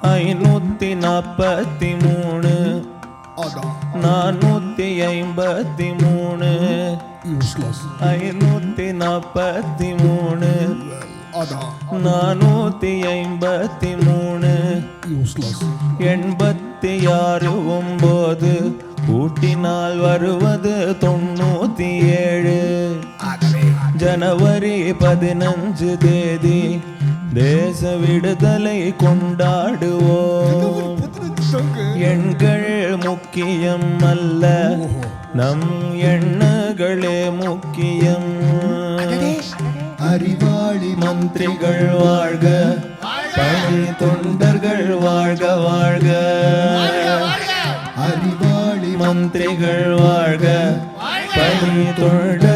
543 453 543 453 86 9 கூட்டினால் வருவது 97 ஜனவரி 15 தேதி தேச விடுதலை கொண்டாடுவோம். எண்கள் முக்கியம் அல்ல, நம் எண்ணங்களே முக்கியம். அறிவாளி மந்திரிகள் வாழ்க, பணி தொண்டர்கள் வாழ்க வாழ்க. அறிவாளி மந்திரிகள் வாழ்க, பணி தொண்டர்கள்